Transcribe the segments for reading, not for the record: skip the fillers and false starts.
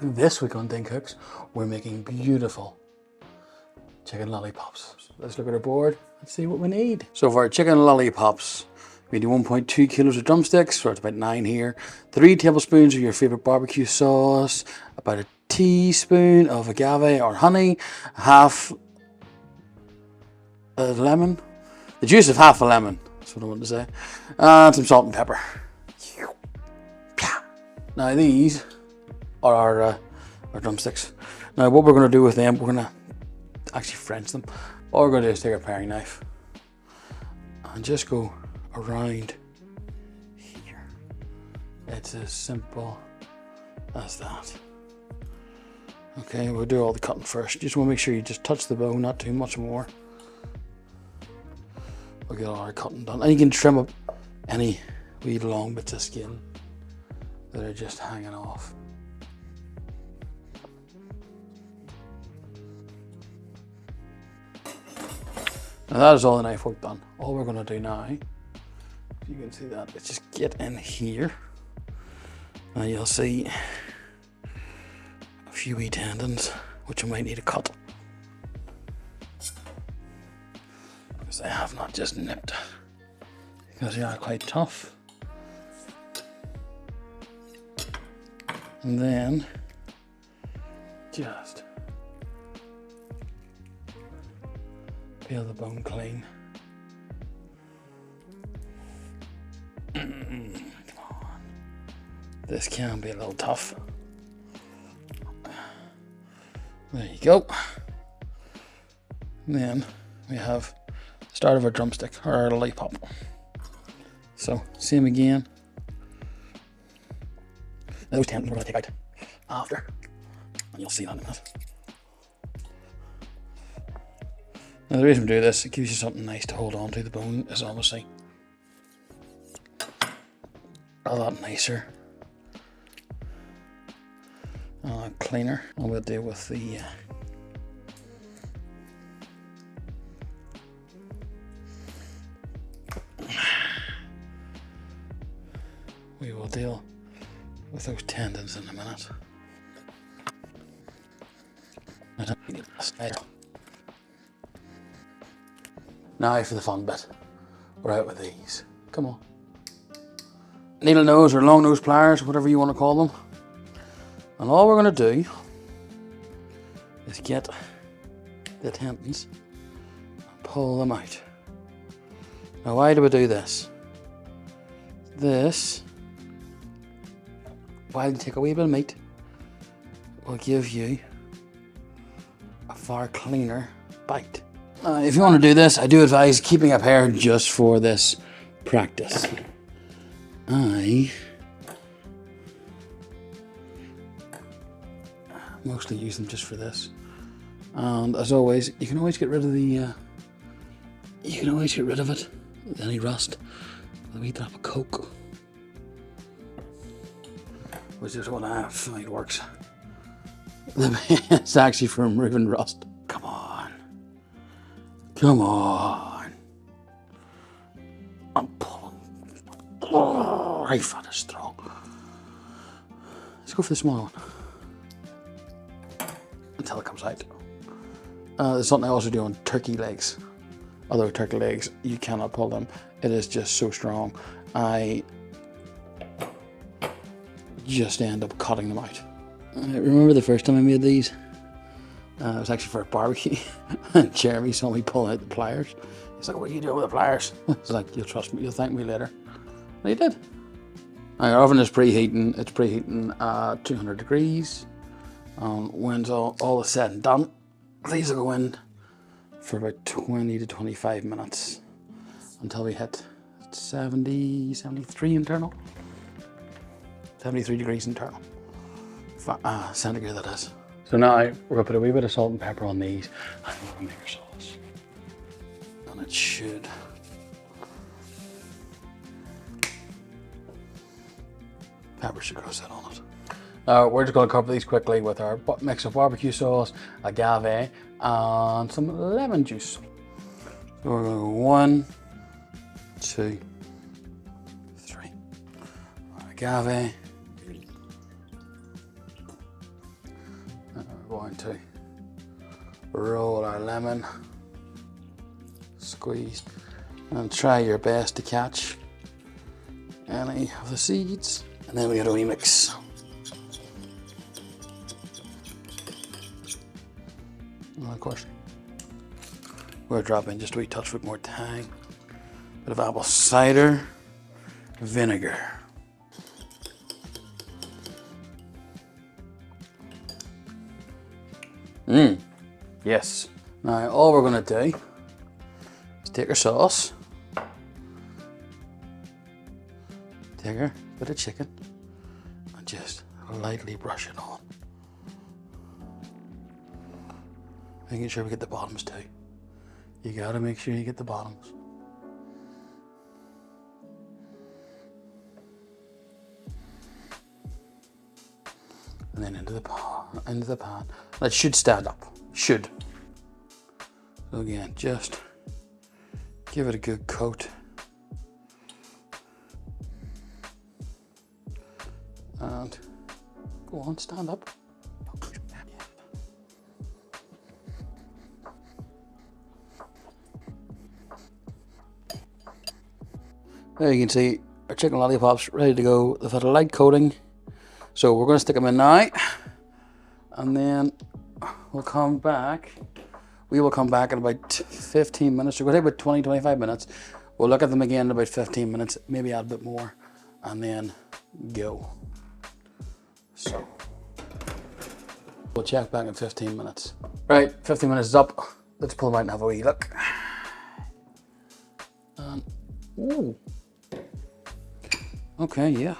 This week on Ding Cooks, we're making beautiful chicken lollipops. So let's look at our board and see what we need. So for our chicken lollipops, we need 1.2 kilos of drumsticks, so it's about 9 here. 3 tablespoons of your favorite barbecue sauce, about a teaspoon of agave or honey, half a lemon, the juice of half a lemon, that's what I want to say, and some salt and pepper. Now these are our drumsticks. Now what we're going to do with them, we're going to actually French them. All we're going to do is take a paring knife and just go around here. It's as simple as that. Okay, we'll do all the cutting first. Just want to make sure you just touch the bone, not too much more. We'll get all our cutting done. And you can trim up any wee long bits of skin that are just hanging off. Now that is all the knife work done. All we're going to do now, if you can see that, is just get in here and you'll see a few wee tendons which you might need to cut, because they have not just nipped, because they are quite tough. And then just peel the bone clean. Come on. This can be a little tough. There you go. And then we have the start of our drumstick, or our lollipop. So, same again. Those tendons we're going to take out after, and you'll see that in a minute. Now the reason we do this, it gives you something nice to hold on to. The bone is obviously a lot nicer, a lot cleaner. And we'll deal with the we will deal with those tendons in a minute. Now for the fun bit. We're out with these. Come on. Needle nose or long nose pliers, whatever you want to call them. And all we're going to do is get the tendons and pull them out. Now why do we do this? This, while you take a wee bit of meat, will give you a far cleaner bite. If you want to do this, I do advise keeping up hair just for this practice. I mostly use them just for this. And as always, you can always get rid of the, any rust, with a wee drop of Coke, which is what I find works the best. It's actually for removing rust. Come on. Come on. I'm pulling. Oh, right foot is strong. Let's go for the small one. Until it comes out. There's something I also do on turkey legs. Although turkey legs, you cannot pull them. It is just so strong. I just end up cutting them out. I remember the first time I made these. It was actually for a barbecue. And Jeremy saw me pulling out the pliers. He's like, "What are you doing with the pliers?" I was like, "You'll trust me, you'll thank me later." And he did. Our oven is preheating. It's preheating at 200 degrees. When all is said and done, these will go in for about 20 to 25 minutes until we hit 70, 73 internal. 73 degrees internal. Centigrade, that is. So now we're going to put a wee bit of salt and pepper on these, and we're going to make our sauce. And it should. Pepper should grow set on it. We're just going to cover these quickly with our mix of barbecue sauce, agave, and some lemon juice. So we're going to go 1, 2, 3. Agave. we're going to roll our lemon, squeeze, and try your best to catch any of the seeds. And then we got a wee mix. And of course, we're dropping just a wee touch with more thyme, bit of apple cider vinegar. Yes. Now all we're going to do is take our sauce, take our bit of chicken, and just lightly brush it on. Making sure we get the bottoms too. You gotta make sure you get the bottoms. And then into the pan. That should stand up. Should. So again, just give it a good coat. And go on, stand up. There you can see our chicken lollipops ready to go. They've had a light coating. So we're going to stick them in now. And then we'll come back. We will come back in about 15 minutes. We're going to take about 20, 25 minutes. We'll look at them again in about 15 minutes, maybe add a bit more, and then go. So we'll check back in 15 minutes. Right, 15 minutes is up. Let's pull them out and have a wee look. Ooh. Okay, yeah.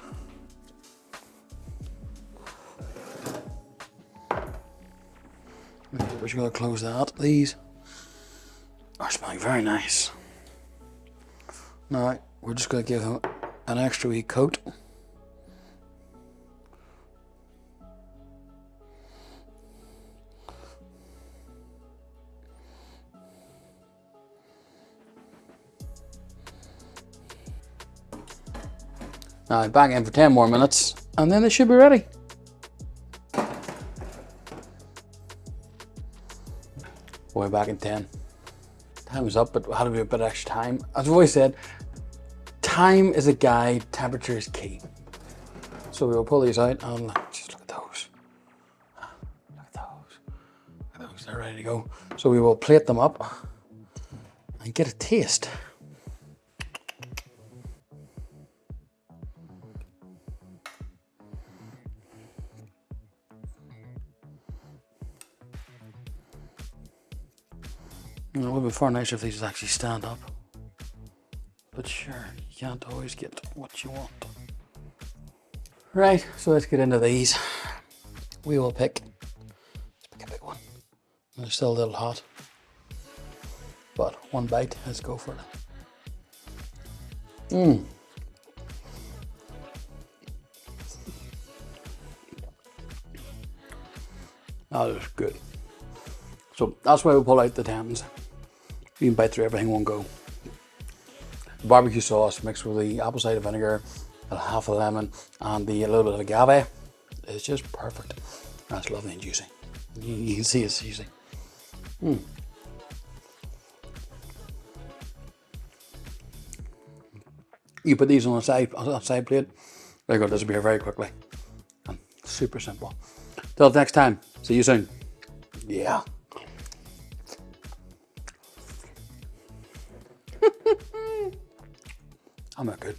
We're just going to close that. These are smelling very nice. Now, we're just going to give them an extra wee coat. Now, back in for 10 more minutes, and then they should be ready. We're back in 10. Time is up, but we had to be a bit extra time. As I've always said, time is a guide, temperature is key. So we will pull these out and just look at those. Look at those. Look at those, they're ready to go. So we will plate them up and get a taste. It would be far nicer if these actually stand up. But sure, you can't always get what you want. Right, so let's get into these. We will pick a big one. They're still a little hot. But one bite, let's go for it. That is good. So that's why we pull out the tendons. You can bite through everything in one go. The barbecue sauce mixed with the apple cider vinegar, half a lemon, and a little bit of agave is just perfect. That's lovely and juicy. You can see it's juicy. You put these on a side plate, they're going to disappear very quickly. And super simple. Till next time, see you soon. Yeah. I'm not good.